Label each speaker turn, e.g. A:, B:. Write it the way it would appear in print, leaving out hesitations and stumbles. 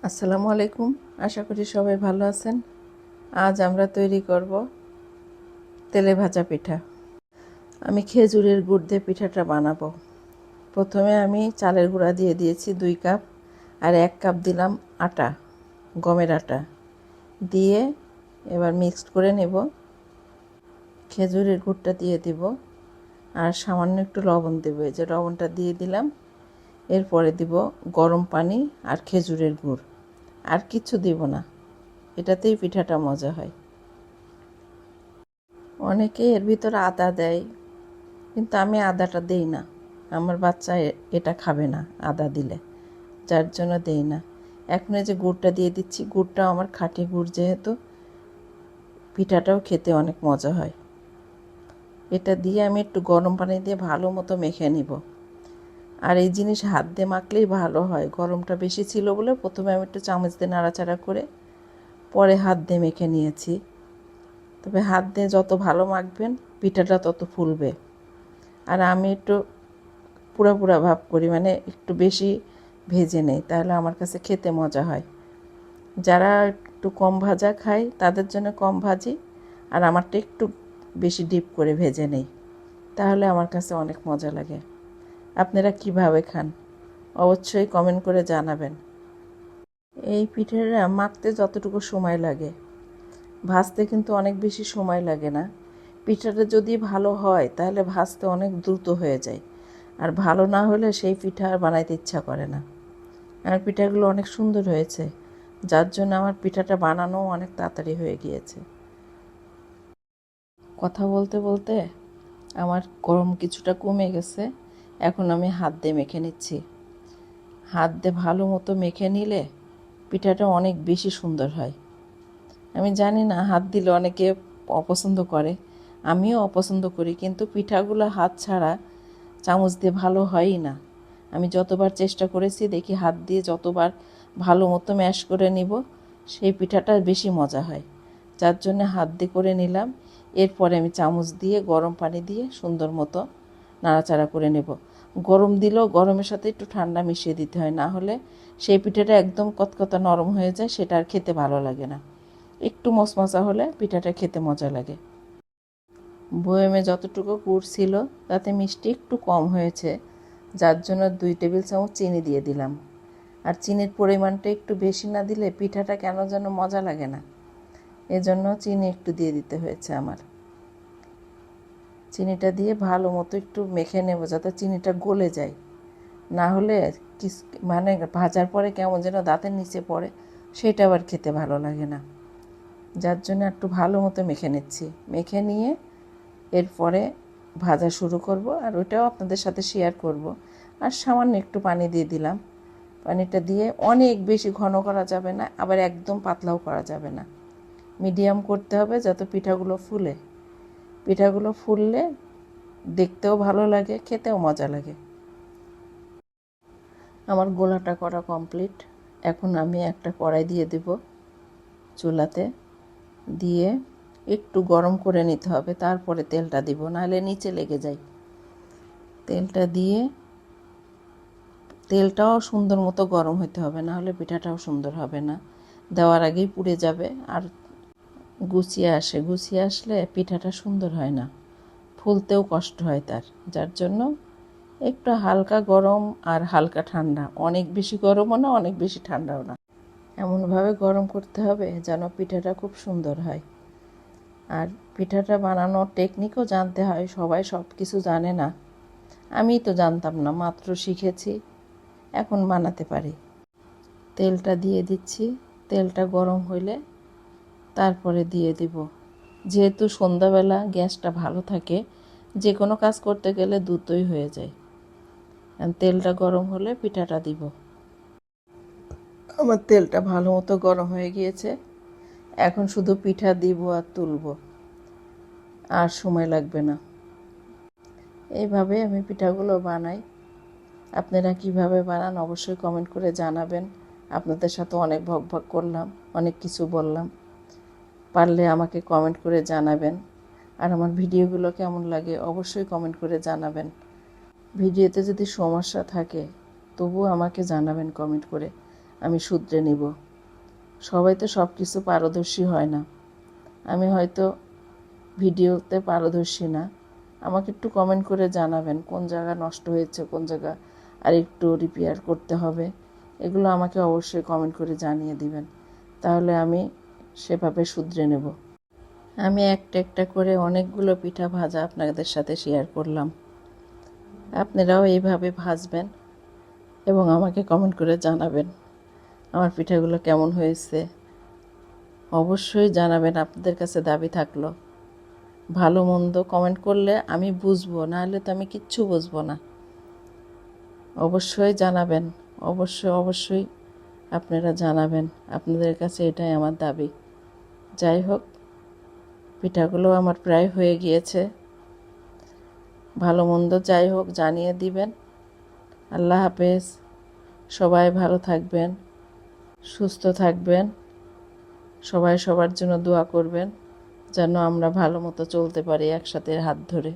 A: আসসালামু আলাইকুম। আশা করি সবাই ভালো আছেন। আজ আমরা তৈরি করব তেলে ভাজা পিঠা। আমি খেজুরের গুড় দিয়ে পিঠাটা বানাবো। প্রথমে আমি চালের গুঁড়া দিয়ে দিয়েছি 2 কাপ, আর 1 কাপ দিলাম আটা, গমের আটা দিয়ে এবার মিক্সড করে নেব। খেজুরের গুড়টা দিয়ে দিব আর সামান্য একটু লবণ দেব। এই যে লবণটা দিয়ে দিলাম। এরপরে দিব গরম পানি আর খেজুরের গুড়, আর কিছু দিব না। এটাতেই পিঠাটা মজা হয়। অনেকে এর ভিতরে আদা দেয়, কিন্তু আমি আদাটা দেই না। আমার বাচ্চা এটা খাবে না আদা দিলে, যার জন্য দেই না। এখন এই যে গুড়টা দিয়ে দিচ্ছি, গুড়টা আমার খাঁটি গুড়, যেহেতু পিঠাটাও খেতে অনেক মজা হয়। এটা দিয়ে আমি একটু গরম পানি দিয়ে ভালো মতো মেখে নিব। আর এই জিনিস হাত দিয়ে মাখলেই ভালো হয়। গরমটা বেশি ছিল বলে প্রথমে আমি একটু চামচ দিয়ে নাড়াচাড়া করে পরে হাত দিয়ে মেখে নিয়েছি। তবে হাত দিয়ে যত ভালো মাখবেন পিঠাটা তত ফুলবে। আর আমি একটু পুরা পুরা ভাব করি, মানে একটু বেশি ভেজে নেই, তাহলে আমার কাছে খেতে মজা হয়। যারা একটু কম ভাজা খায় তাদের জন্য কম ভাজি, আর আমারটা একটু বেশি ডিপ করে ভেজে নেই, তাহলে আমার কাছে অনেক মজা লাগে। আপনারা কিভাবে খান অবশ্যই কমেন্ট করে জানাবেন। এই পিঠাটা মাখতে যতটুকু সময় লাগে, ভাজতে কিন্তু অনেক বেশি সময় লাগে না। পিঠাটা যদি ভালো হয় তাহলে ভাজতে অনেক দ্রুত হয়ে যায়, আর ভালো না হলে সেই পিঠা আর বানাইতে ইচ্ছা করে না। আর পিঠাগুলো অনেক সুন্দর হয়েছে, যার জন্য আমার পিঠাটা বানানোও অনেক তাড়াতাড়ি হয়ে গিয়েছে। কথা বলতে বলতে আমার গরম কিছুটা কমে গেছে। এখন আমি হাত দিয়ে মেখে নিচ্ছি। হাত দিয়ে ভালো মতো মেখে নিলে পিঠাটা অনেক বেশি সুন্দর হয়। আমি জানি না হাত দিলে অনেকে অপছন্দ করে, আমিও অপছন্দ করি, কিন্তু পিঠাগুলো হাত ছাড়া চামচ দিয়ে ভালো হয়ই না। আমি যতবার চেষ্টা করেছি দেখি হাত দিয়ে যতবার ভালো মতো ম্যাশ করে নিব সেই পিঠাটা বেশি মজা হয়, যার জন্য হাত দিয়ে করে নিলাম। এরপরে আমি চামচ দিয়ে গরম পানি দিয়ে সুন্দর মতো নাড়াচাড়া করে নেব। গরম দিলেও গরমের সাথে একটু ঠান্ডা মিশিয়ে দিতে হয়, না হলে সেই পিঠাটা একদম কতকতা নরম হয়ে যায়, সেটা আর খেতে ভালো লাগে না। একটু মচমচা হলে পিঠাটা খেতে মজা লাগে। বয়মে যতটুকু গুড় ছিল তাতে মিষ্টি একটু কম হয়েছে, যার জন্য 2 টেবিল চামচ চিনি দিয়ে দিলাম। আর চিনির পরিমাণটা একটু বেশি না দিলে পিঠাটা কেন যেন মজা লাগে না, এজন্য চিনি একটু দিয়ে দিতে হয়েছে আমার। চিনিটা দিয়ে ভালো মতো একটু মেখে নেব যাতে চিনিটা গলে যায়, না হলে মানে ভাজার পরে কেমন যেন দাঁতের নিচে পড়ে, সেটা আবার খেতে ভালো লাগে না। যার জন্য একটু ভালো মতো মেখে নিচ্ছি। মেখে নিয়ে এরপরে ভাজা শুরু করব, আর ওইটাও আপনাদের সাথে শেয়ার করব। আর সামান্য একটু পানি দিয়ে দিলাম। পানিটা দিয়ে অনেক বেশি ঘন করা যাবে না, আবার একদম পাতলাও করা যাবে না, মিডিয়াম করতে হবে যাতে পিঠাগুলো ফুলে। পিঠাগুলো ফুললে দেখতেও ভালো লাগে, খেতেও মজা লাগে। আমার গোলাটা করা কমপ্লিট। এখন আমি একটা কড়াই দিয়ে দেব চুলাতে, দিয়ে একটু গরম করে নিতে হবে, তারপরে তেলটা দিব, নাহলে নিচে লেগে যায়। তেলটা দিয়ে তেলটাও সুন্দর মতো গরম হতে হবে, না হলে পিঠাটাও সুন্দর হবে না, দেওয়ার আগেই পুড়ে যাবে। আর গুছিয়ে আসলে পিঠাটা সুন্দর হয় না, ফুলতেও কষ্ট হয় তার। যার জন্য একটু হালকা গরম আর হালকা ঠান্ডা, অনেক বেশি গরমও না অনেক বেশি ঠান্ডাও না, এমনভাবে গরম করতে হবে যেন পিঠাটা খুব সুন্দর হয়। আর পিঠাটা বানানোর টেকনিকও জানতে হয়, সবাই সব কিছু জানে না। আমি তো জানতাম না, মাত্র শিখেছি, এখন বানাতে পারি। তেলটা দিয়ে দিচ্ছি। তেলটা গরম হইলে তারপরে দিয়ে দিব। যেহেতু সন্ধ্যাবেলা গ্যাসটা ভালো থাকে, যে কোনো কাজ করতে গেলে দ্রুতই হয়ে যায়। তেলটা গরম হলে পিঠাটা দিব। আমার তেলটা ভালো মতো গরম হয়ে গিয়েছে। এখন শুধু পিঠা দিব আর তুলব, আর সময় লাগবে না। এইভাবে আমি পিঠাগুলো বানাই। আপনারা কিভাবে বানান অবশ্যই কমেন্ট করে জানাবেন। আপনাদের সাথে অনেক ভক করলাম, অনেক কিছু বললাম। পারলে আমাকে কমেন্ট করে জানাবেন। আর আমার ভিডিওগুলো কেমন লাগে অবশ্যই কমেন্ট করে জানাবেন। ভিডিওতে যদি সমস্যা থাকে তবুও আমাকে জানাবেন কমেন্ট করে, আমি শুধরে নিব। সবাই তো সব কিছু পারদর্শী হয় না। আমি হয়তো ভিডিওতে পারদর্শী না। আমাকে একটু কমেন্ট করে জানাবেন কোন জায়গা নষ্ট হয়েছে, কোন জায়গা আর একটু রিপেয়ার করতে হবে। এগুলো আমাকে অবশ্যই কমেন্ট করে জানিয়ে দিবেন, তাহলে আমি সেভাবে শুধরে নেব। আমি একটা একটা করে অনেকগুলো পিঠা ভাজা আপনাদের সাথে শেয়ার করলাম। আপনারাও এইভাবে ভাজবেন এবং আমাকে কমেন্ট করে জানাবেন আমার পিঠাগুলো কেমন হয়েছে। অবশ্যই জানাবেন, আপনাদের কাছে দাবি থাকলো। ভালো মন্দ কমেন্ট করলে আমি বুঝবো, নাহলে তো আমি কিচ্ছু বুঝবো না। অবশ্যই জানাবেন, অবশ্যই আপনারা জানাবেন। আপনাদের কাছে এটাই আমার দাবি। যাই হোক, পিঠাগুলো আমার প্রায় হয়ে গিয়েছে। ভালো মন্দ যাই হোক জানিয়ে দিবেন। আল্লাহ হাফেজ। সবাই ভালো থাকবেন, সুস্থ থাকবেন। সবাই সবার জন্য দোয়া করবেন যেন আমরা ভালো মতো চলতে পারি একসাথে হাত ধরে।